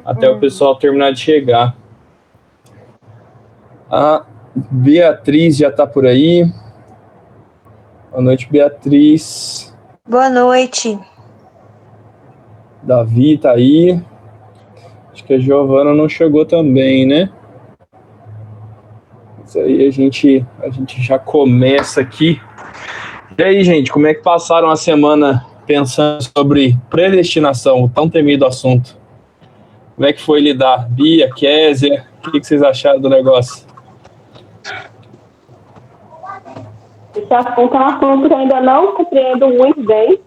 até o pessoal terminar de chegar. A Beatriz já está por aí. Boa noite, Beatriz. Boa noite. Davi está aí. Acho que a Giovana não chegou também, né? Isso aí a gente já começa aqui. E aí, gente, como é que passaram a semana pensando sobre predestinação, o tão temido assunto? Como é que foi lidar? Bia, Kézia, o que vocês acharam do negócio? Esse assunto é um assunto que eu ainda não compreendo muito bem.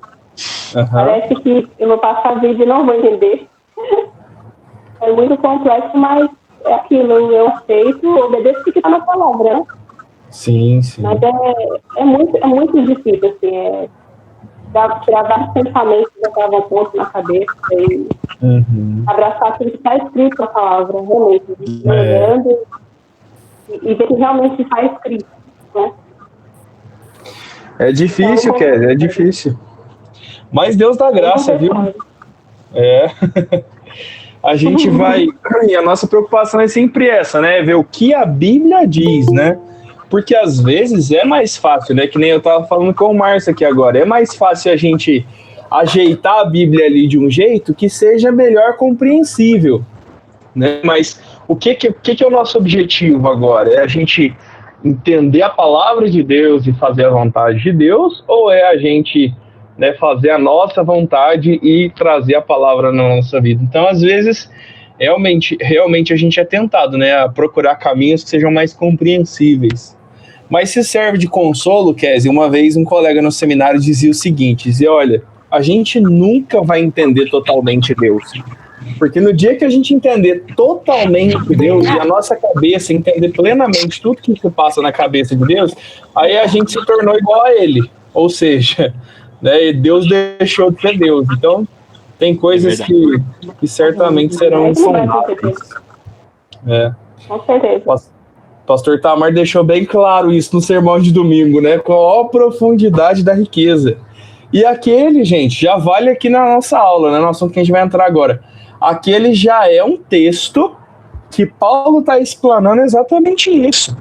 Parece que eu vou passar a vida e não vou entender. É muito complexo, mas é aquilo, eu aceito, obedeço o que está na palavra, né? Sim, sim. Mas é muito difícil, assim, tirar vários pensamentos que estavam pontos na cabeça e abraçar aquilo que está escrito na palavra, realmente. Olhando e ver que realmente está escrito, né? É difícil, Kézia, é difícil. Mas Deus dá graça, viu? A gente vai... E a nossa preocupação é sempre essa, né? Ver o que a Bíblia diz, né? Porque às vezes é mais fácil, né? Que nem eu tava falando com o Márcio aqui agora. É mais fácil a gente ajeitar a Bíblia ali de um jeito que seja melhor compreensível, né? Mas o que é o nosso objetivo agora? É a gente entender a palavra de Deus e fazer a vontade de Deus? Ou é a gente, né, fazer a nossa vontade e trazer a palavra na nossa vida? Então, às vezes, realmente a gente é tentado, né, a procurar caminhos que sejam mais compreensíveis. Mas se serve de consolo, Kézia, uma vez um colega no seminário dizia o seguinte, olha, a gente nunca vai entender totalmente Deus. Porque no dia que a gente entender totalmente Deus e a nossa cabeça entender plenamente tudo que se passa na cabeça de Deus, aí a gente se tornou igual a Ele. Ou seja, né, Deus deixou de ser Deus. Então, tem coisas que certamente serão insondáveis. Com certeza. Pastor Tamar deixou bem claro isso no sermão de domingo, né? Qual a profundidade da riqueza. E aquele, gente, já vale aqui na nossa aula, né? No assunto que a gente vai entrar agora. Aquele já é um texto que Paulo está explanando exatamente isso.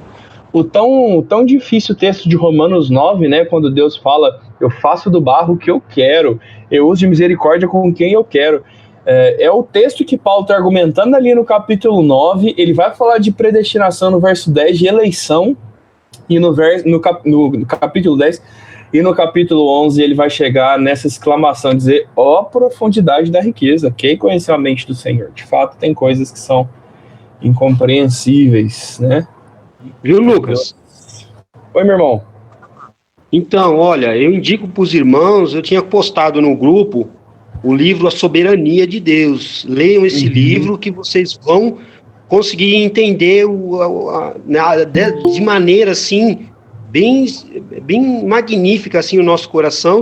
O tão difícil texto de Romanos 9, né? Quando Deus fala, eu faço do barro o que eu quero, eu uso de misericórdia com quem eu quero. É o texto que Paulo está argumentando ali no capítulo 9, ele vai falar de predestinação no verso 10, de eleição, e no capítulo 10, e no capítulo 11 ele vai chegar nessa exclamação, dizer, ó profundidade da riqueza, quem conheceu a mente do Senhor? De fato, tem coisas que são incompreensíveis, né? Viu, Lucas? Oi, meu irmão. Então, olha, eu indico para os irmãos, eu tinha postado no grupo o livro A Soberania de Deus. Leiam esse livro que vocês vão conseguir entender de maneira assim bem magnífica assim o nosso coração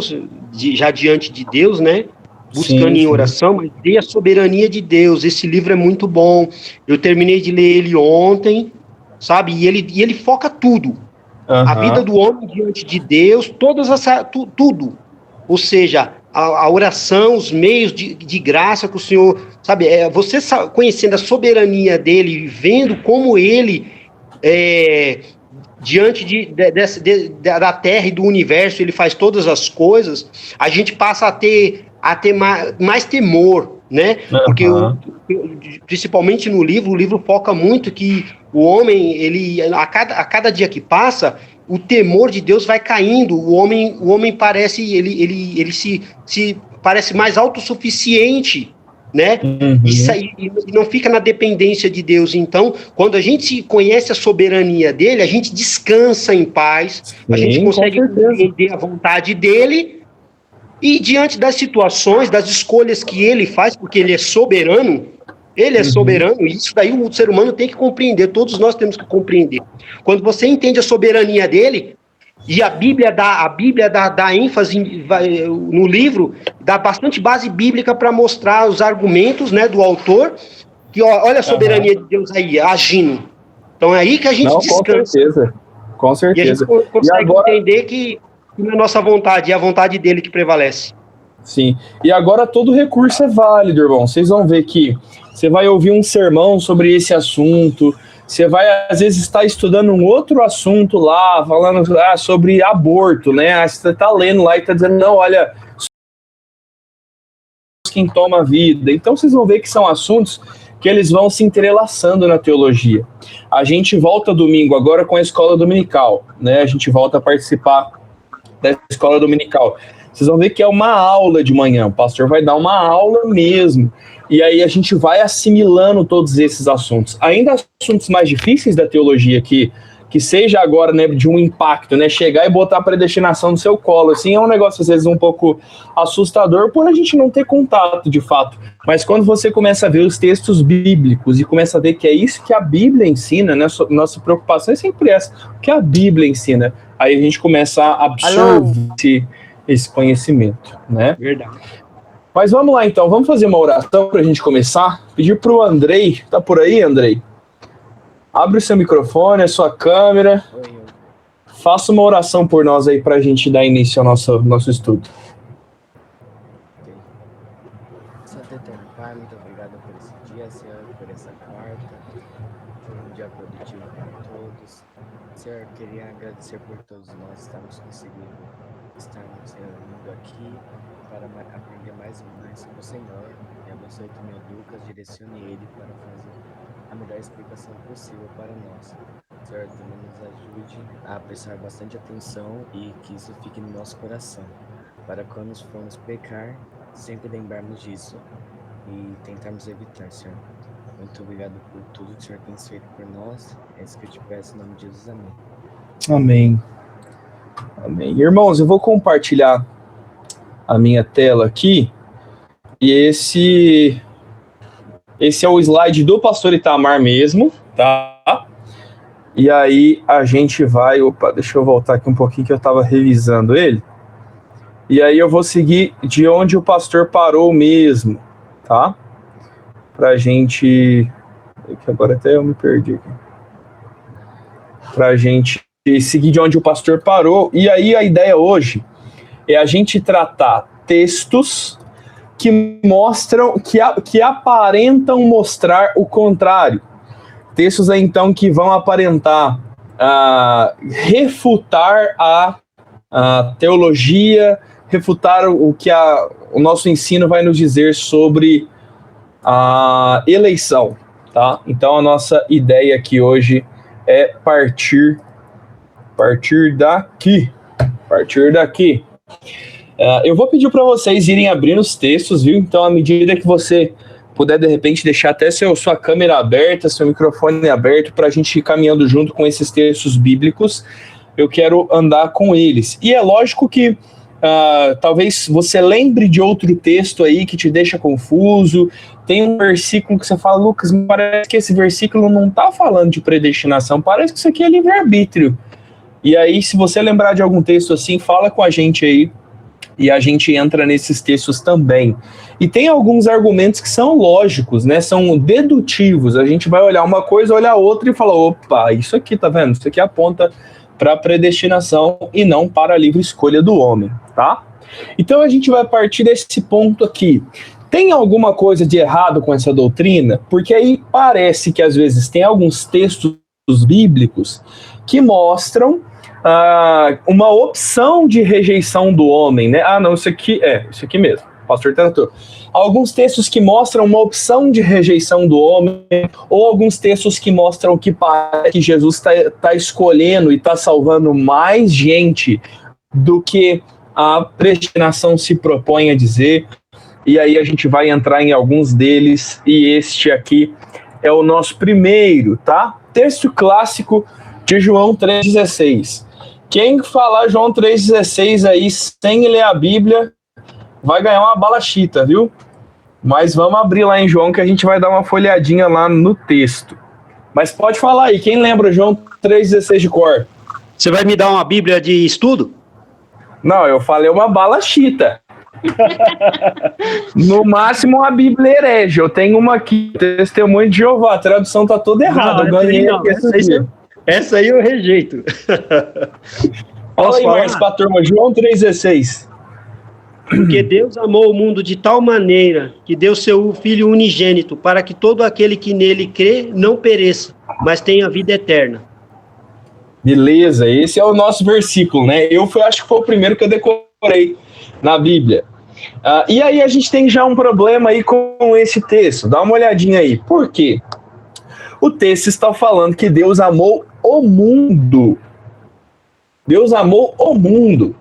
já diante de Deus, né? Buscando em oração, mas dê a soberania de Deus. Esse livro é muito bom. Eu terminei de ler ele ontem, sabe? E ele foca tudo. A vida do homem diante de Deus, tudo. Ou seja, a oração, os meios de graça que o Senhor, sabe, você conhecendo a soberania dele, vendo como ele, diante da terra e do universo, ele faz todas as coisas, a gente passa a ter mais temor, né? Porque, principalmente no livro, o livro foca muito que o homem, ele, a cada dia que passa, o temor de Deus vai caindo, o homem parece, ele se parece mais autossuficiente, né? E não fica na dependência de Deus. Então, quando a gente conhece a soberania dele, a gente descansa em paz, a gente consegue entender a vontade dele, e diante das situações, das escolhas que ele faz, porque ele é soberano, e isso daí o ser humano tem que compreender, todos nós temos que compreender. Quando você entende a soberania dele, e a Bíblia dá ênfase no livro, dá bastante base bíblica para mostrar os argumentos, né, do autor, que olha a soberania de Deus aí, agindo. Então é aí que a gente descansa. Com certeza. E a gente consegue entender que não é a nossa vontade, é a vontade dele que prevalece. Sim. E agora todo recurso é válido, irmão. Vocês vão ver que você vai ouvir um sermão sobre esse assunto, você vai, às vezes, estar estudando um outro assunto lá, falando sobre aborto, né? Você está lendo lá e está dizendo, não, olha, quem toma a vida. Então, vocês vão ver que são assuntos que eles vão se entrelaçando na teologia. A gente volta domingo agora com a escola dominical, né? A gente volta a participar da escola dominical. Vocês vão ver que é uma aula de manhã, o pastor vai dar uma aula mesmo, e aí a gente vai assimilando todos esses assuntos. Ainda assuntos mais difíceis da teologia, que seja agora, né, de um impacto, né, chegar e botar a predestinação no seu colo, assim, é um negócio às vezes um pouco assustador por a gente não ter contato de fato. Mas quando você começa a ver os textos bíblicos e começa a ver que é isso que a Bíblia ensina, né, nossa preocupação é sempre essa, o que a Bíblia ensina, aí a gente começa a absorver esse conhecimento, né? Verdade. Mas vamos lá então, vamos fazer uma oração para a gente começar. Pedir para o Andrei, tá por aí, Andrei? Abre o seu microfone, a sua câmera. Faça uma oração por nós aí para a gente dar início ao nosso estudo. Santo Eterno Pai, muito obrigado por esse dia, Senhor, por essa quarta. Foi um dia produtivo para todos. Senhor, queria agradecer por todos nós estarmos conseguindo estarmos reunindo aqui para aprender mais e mais com o Senhor. E abençoe também o Lucas, direcione ele para fazer a melhor explicação possível para nós. Senhor, também nos ajude a prestar bastante atenção e que isso fique no nosso coração, para quando formos pecar, sempre lembrarmos disso e tentarmos evitar, Senhor. Muito obrigado por tudo que o Senhor tem feito por nós. É isso que eu te peço em nome de Jesus. Amém. Amém. Amém. Irmãos, eu vou compartilhar a minha tela aqui. E esse é o slide do pastor Itamar mesmo, tá? E aí a gente vai... Opa, deixa eu voltar aqui um pouquinho que eu estava revisando ele. E aí eu vou seguir de onde o pastor parou mesmo, tá? Pra gente... Que agora até eu me perdi aqui. Pra gente seguir de onde o pastor parou. E aí a ideia hoje é a gente tratar textos que mostram, que aparentam mostrar o contrário. Textos aí, então, que vão aparentar refutar a teologia, refutar o que o nosso ensino vai nos dizer sobre a eleição, tá? Então, a nossa ideia aqui hoje é partir daqui. Eu vou pedir para vocês irem abrindo os textos, viu? Então, à medida que você puder, de repente, deixar até sua câmera aberta, seu microfone aberto, para a gente ir caminhando junto com esses textos bíblicos, eu quero andar com eles. E é lógico que talvez você lembre de outro texto aí que te deixa confuso, tem um versículo que você fala, Lucas, me parece que esse versículo não está falando de predestinação, parece que isso aqui é livre-arbítrio. E aí, se você lembrar de algum texto assim, fala com a gente aí, e a gente entra nesses textos também. E tem alguns argumentos que são lógicos, né? São dedutivos. A gente vai olhar uma coisa, olhar outra e falar, opa, isso aqui, tá vendo? Isso aqui aponta para a predestinação e não para a livre escolha do homem, tá? Então a gente vai partir desse ponto aqui. Tem alguma coisa de errado com essa doutrina? Porque aí parece que às vezes tem alguns textos bíblicos que mostram uma opção de rejeição do homem, né? Não, isso aqui mesmo, o pastor tentou. Alguns textos que mostram uma opção de rejeição do homem, ou alguns textos que mostram que parece que Jesus está escolhendo e está salvando mais gente do que a predestinação se propõe a dizer. E aí a gente vai entrar em alguns deles, e este aqui é o nosso primeiro, tá? Texto clássico de João 3,16. Quem falar João 3,16 aí sem ler a Bíblia vai ganhar uma bala chita, viu? Mas vamos abrir lá em João que a gente vai dar uma folhadinha lá no texto. Mas pode falar aí, quem lembra João 3,16 de cor? Você vai me dar uma Bíblia de estudo? Não, eu falei uma bala chita. No máximo uma Bíblia herege. Eu tenho uma aqui, Testemunho de Jeová. A tradução tá toda errada. Não, eu ganhei essa aí eu rejeito. Fala aí, Marcos, pra turma. João 3,16. Porque Deus amou o mundo de tal maneira que deu seu Filho unigênito para que todo aquele que nele crê não pereça, mas tenha vida eterna. Beleza, esse é o nosso versículo, né? Acho que foi o primeiro que eu decorei na Bíblia. E aí a gente tem já um problema aí com esse texto. Dá uma olhadinha aí. Por quê? O texto está falando que Deus amou o mundo. Deus amou o mundo.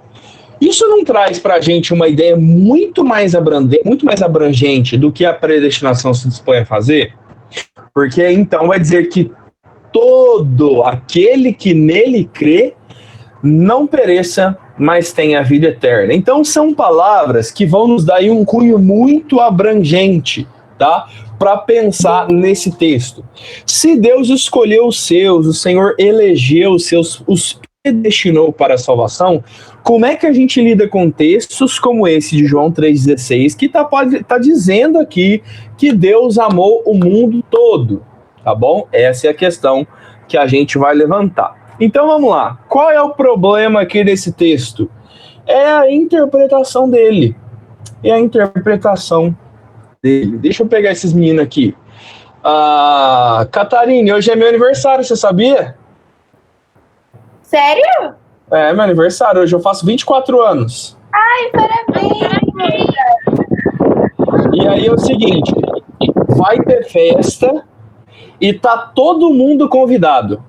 Isso não traz para a gente uma ideia muito mais abrangente do que a predestinação se dispõe a fazer? Porque então vai dizer que todo aquele que nele crê não pereça, mas tenha vida eterna. Então são palavras que vão nos dar aí um cunho muito abrangente, tá? Para pensar nesse texto. Se Deus escolheu os seus, o Senhor elegeu os seus, os predestinou para a salvação, como é que a gente lida com textos como esse de João 3,16, que tá dizendo aqui que Deus amou o mundo todo, tá bom? Essa é a questão que a gente vai levantar. Então vamos lá. Qual é o problema aqui desse texto? É a interpretação dele. Deixa eu pegar esses meninos aqui. Catarine, hoje é meu aniversário, você sabia? Sério? É meu aniversário, hoje eu faço 24 anos. Ai, parabéns! E aí é o seguinte, vai ter festa e tá todo mundo convidado.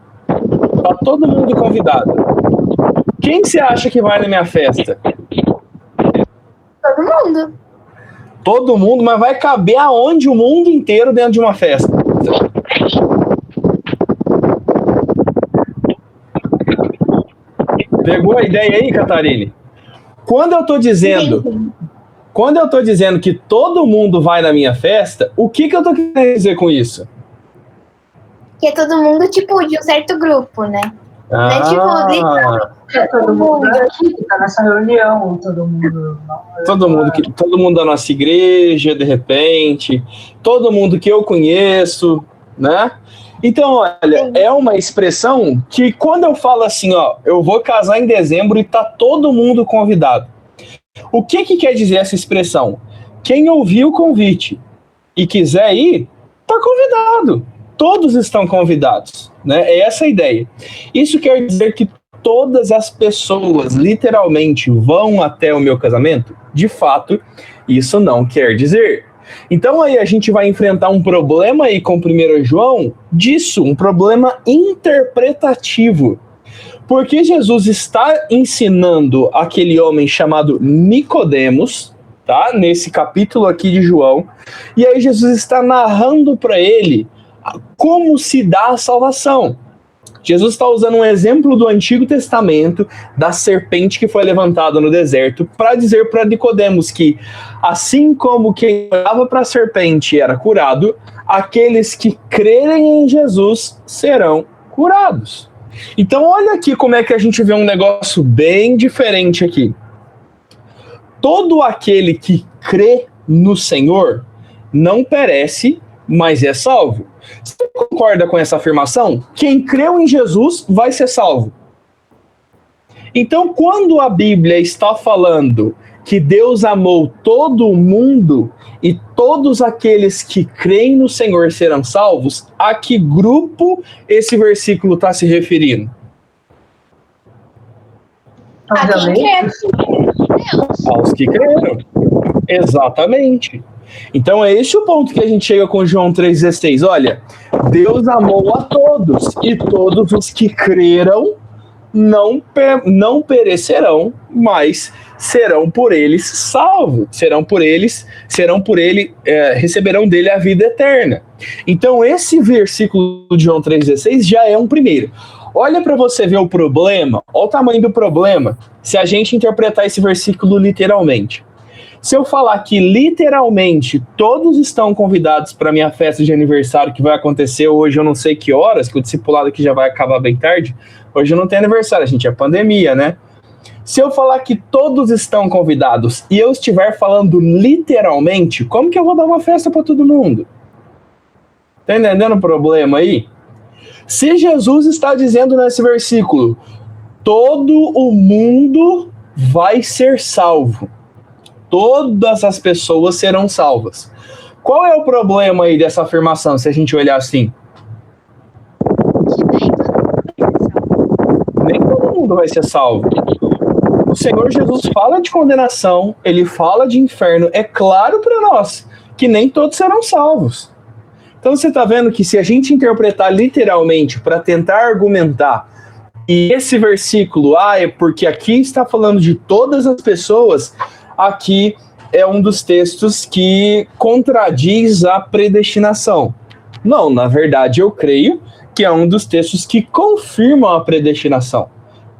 Quem você acha que vai na minha festa? Todo mundo. Todo mundo, mas vai caber aonde o mundo inteiro dentro de uma festa? Pegou a ideia aí, Catarine? Quando eu tô dizendo que todo mundo vai na minha festa, o que eu tô querendo dizer com isso? Que é todo mundo, tipo, de um certo grupo, né? Não é tipo, todo mundo aqui que tá nessa reunião, todo mundo da nossa igreja, de repente, todo mundo que eu conheço, né? Então, olha, é uma expressão que quando eu falo assim, ó, eu vou casar em dezembro e tá todo mundo convidado. O que quer dizer essa expressão? Quem ouviu o convite e quiser ir, tá convidado. Todos estão convidados, né? É essa a ideia. Isso quer dizer que todas as pessoas, literalmente, vão até o meu casamento? De fato, isso não quer dizer. Então aí a gente vai enfrentar um problema aí com 1 João disso, um problema interpretativo. Porque Jesus está ensinando aquele homem chamado Nicodemos, tá? Nesse capítulo aqui de João, e aí Jesus está narrando para ele como se dá a salvação. Jesus está usando um exemplo do Antigo Testamento, da serpente que foi levantada no deserto, para dizer para Nicodemos que, assim como quem olhava para a serpente era curado, aqueles que crerem em Jesus serão curados. Então olha aqui como é que a gente vê um negócio bem diferente aqui. Todo aquele que crê no Senhor não perece, mas é salvo. Você concorda com essa afirmação? Quem creu em Jesus vai ser salvo. Então, quando a Bíblia está falando que Deus amou todo o mundo e todos aqueles que creem no Senhor serão salvos, a que grupo esse versículo está se referindo? A quem crê. Aos que creram. Exatamente. Então é esse o ponto que a gente chega com João 3,16. Olha, Deus amou a todos, e todos os que creram não perecerão, mas serão por eles salvos, receberão dele a vida eterna. Então esse versículo de João 3,16 já é um primeiro. Olha para você ver o problema, olha o tamanho do problema, se a gente interpretar esse versículo literalmente. Se eu falar que literalmente todos estão convidados para minha festa de aniversário que vai acontecer hoje, eu não sei que horas, que o discipulado aqui já vai acabar bem tarde, hoje não tem aniversário, a gente é pandemia, né? Se eu falar que todos estão convidados e eu estiver falando literalmente, como que eu vou dar uma festa para todo mundo? Tá entendendo o problema aí? Se Jesus está dizendo nesse versículo, todo o mundo vai ser salvo. todas as pessoas serão salvas. Qual é o problema aí dessa afirmação, se a gente olhar assim? Nem todo mundo vai ser salvo. O Senhor Jesus fala de condenação, ele fala de inferno. É claro para nós que nem todos serão salvos. Então você está vendo que se a gente interpretar literalmente para tentar argumentar, e esse versículo, é porque aqui está falando de todas as pessoas, aqui é um dos textos que contradiz a predestinação. Não, na verdade eu creio que é um dos textos que confirmam a predestinação.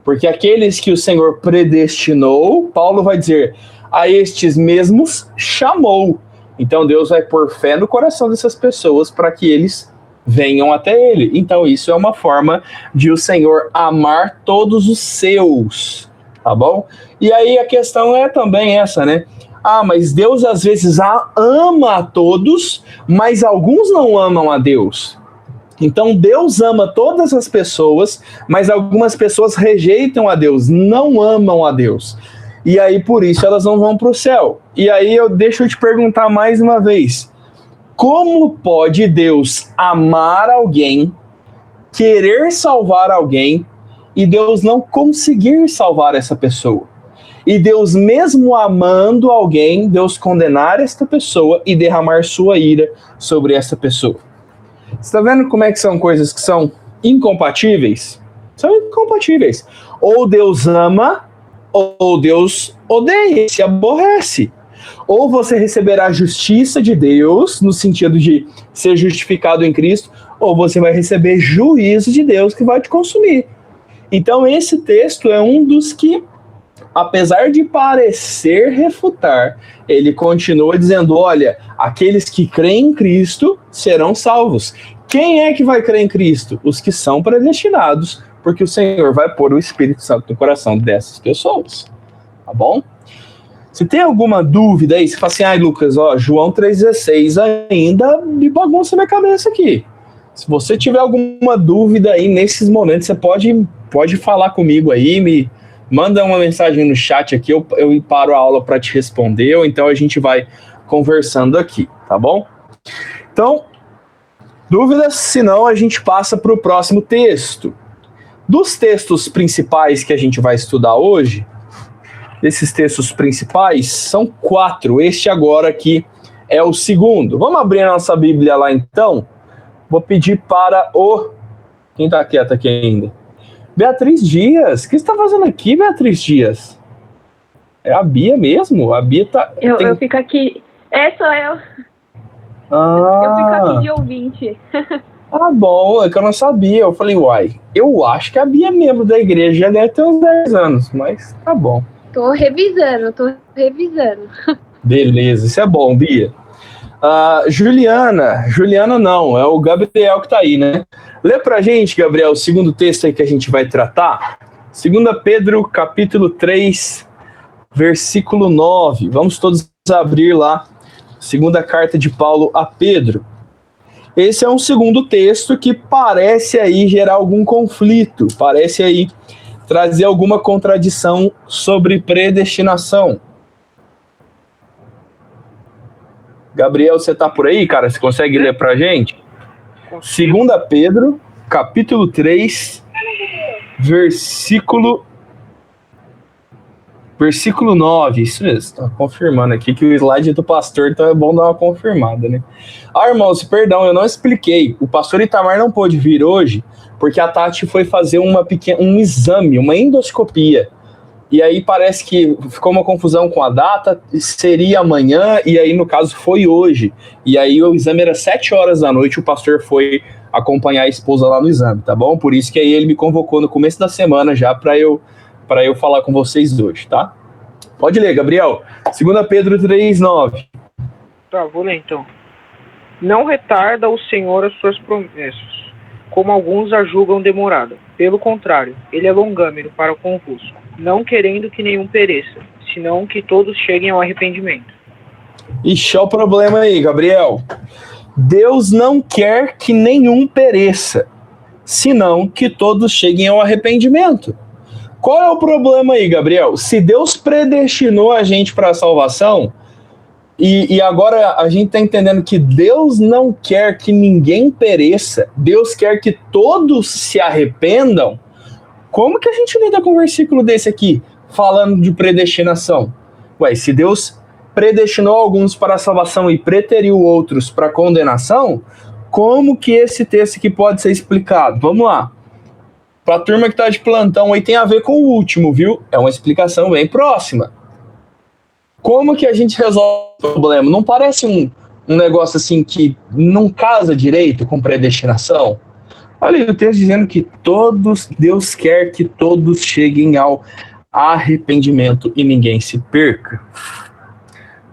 Porque aqueles que o Senhor predestinou, Paulo vai dizer, a estes mesmos chamou. Então Deus vai pôr fé no coração dessas pessoas para que eles venham até ele. Então isso é uma forma de o Senhor amar todos os seus, tá bom? E aí a questão é também essa, né? Mas Deus às vezes ama a todos, mas alguns não amam a Deus. Então Deus ama todas as pessoas, mas algumas pessoas rejeitam a Deus, não amam a Deus. E aí por isso elas não vão para o céu. E aí deixa eu te perguntar mais uma vez. Como pode Deus amar alguém, querer salvar alguém, e Deus não conseguir salvar essa pessoa? E Deus, mesmo amando alguém, Deus condenar esta pessoa e derramar sua ira sobre essa pessoa? Você está vendo como é que são coisas que são incompatíveis? São incompatíveis. Ou Deus ama, ou Deus odeia, se aborrece. Ou você receberá a justiça de Deus, no sentido de ser justificado em Cristo, ou você vai receber juízo de Deus que vai te consumir. Então esse texto é um dos que, apesar de parecer refutar, ele continua dizendo, olha, aqueles que creem em Cristo serão salvos. Quem é que vai crer em Cristo? Os que são predestinados, porque o Senhor vai pôr o Espírito Santo no coração dessas pessoas. Tá bom? Se tem alguma dúvida aí, você fala assim, Lucas, João 3,16 ainda me bagunça minha cabeça aqui. Se você tiver alguma dúvida aí nesses momentos, você pode falar comigo aí, me manda uma mensagem no chat aqui, eu paro a aula para te responder, ou então a gente vai conversando aqui, tá bom? Então, dúvidas? Senão a gente passa para o próximo texto. Dos textos principais que a gente vai estudar hoje, desses textos principais, são 4. Este agora aqui é o segundo. Vamos abrir a nossa Bíblia lá então? Vou pedir para quem está quieto aqui ainda? Beatriz Dias. O que você está fazendo aqui, Beatriz Dias? É a Bia mesmo? A Bia tá... Eu fico aqui... sou eu. Eu fico aqui de ouvinte. Bom, é que eu não sabia. Eu falei, eu acho que a Bia é membro da igreja, já deve ter uns 10 anos, mas tá bom. Tô revisando. Beleza, isso é bom, Bia. Juliana não, é o Gabriel que tá aí, né? Lê pra gente, Gabriel, o segundo texto aí que a gente vai tratar. 2 Pedro, capítulo 3, versículo 9. Vamos todos abrir lá, segunda carta de Paulo a Pedro. Esse é um segundo texto que parece aí gerar algum conflito, parece aí trazer alguma contradição sobre predestinação. Gabriel, você tá por aí, cara? Você consegue ler pra gente? 2 Pedro, capítulo 3, versículo 9. Isso mesmo, tá confirmando aqui que o slide do pastor, então é bom dar uma confirmada, né? Irmãos, perdão, eu não expliquei. O pastor Itamar não pôde vir hoje, porque a Tati foi fazer um exame, uma endoscopia. E aí parece que ficou uma confusão com a data, seria amanhã, e aí no caso foi hoje. E aí o exame era 7 horas da noite, o pastor foi acompanhar a esposa lá no exame, tá bom? Por isso que aí ele me convocou no começo da semana já para eu falar com vocês hoje, tá? Pode ler, Gabriel. 2 Pedro 3:9. Tá, vou ler então. Não retarda o Senhor as suas promessas, como alguns a julgam demorada. Pelo contrário, ele é longâmino para convosco, não querendo que nenhum pereça, senão que todos cheguem ao arrependimento. Ixi, olha o problema aí, Gabriel. Deus não quer que nenhum pereça, senão que todos cheguem ao arrependimento. Qual é o problema aí, Gabriel? Se Deus predestinou a gente para a salvação, e agora a gente está entendendo que Deus não quer que ninguém pereça, Deus quer que todos se arrependam, como que a gente lida com um versículo desse aqui, falando de predestinação? Ué, se Deus predestinou alguns para a salvação e preteriu outros para a condenação, como que esse texto aqui pode ser explicado? Vamos lá. Para a turma que está de plantão aí tem a ver com o último, viu? É uma explicação bem próxima. Como que a gente resolve o problema? Não parece um negócio assim que não casa direito com predestinação? Olha aí o texto dizendo que Deus quer que todos cheguem ao arrependimento e ninguém se perca.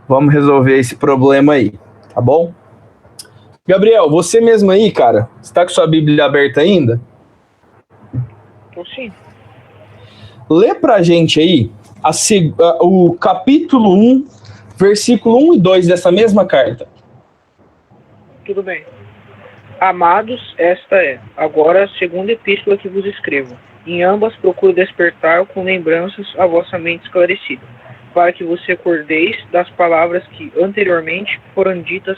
Vamos resolver esse problema aí, tá bom? Gabriel, você mesmo aí, cara, está com sua Bíblia aberta ainda? Tô sim. Lê pra gente aí o capítulo 1, versículo 1 e 2 dessa mesma carta. Tudo bem. Amados, esta é, agora, a segunda epístola que vos escrevo. Em ambas procuro despertar com lembranças a vossa mente esclarecida, para que vos recordeis das palavras que anteriormente foram ditas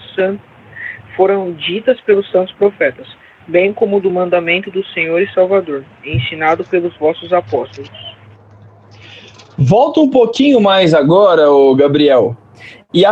pelos santos profetas, bem como do mandamento do Senhor e Salvador, ensinado pelos vossos apóstolos. Volta um pouquinho mais agora, ô Gabriel, e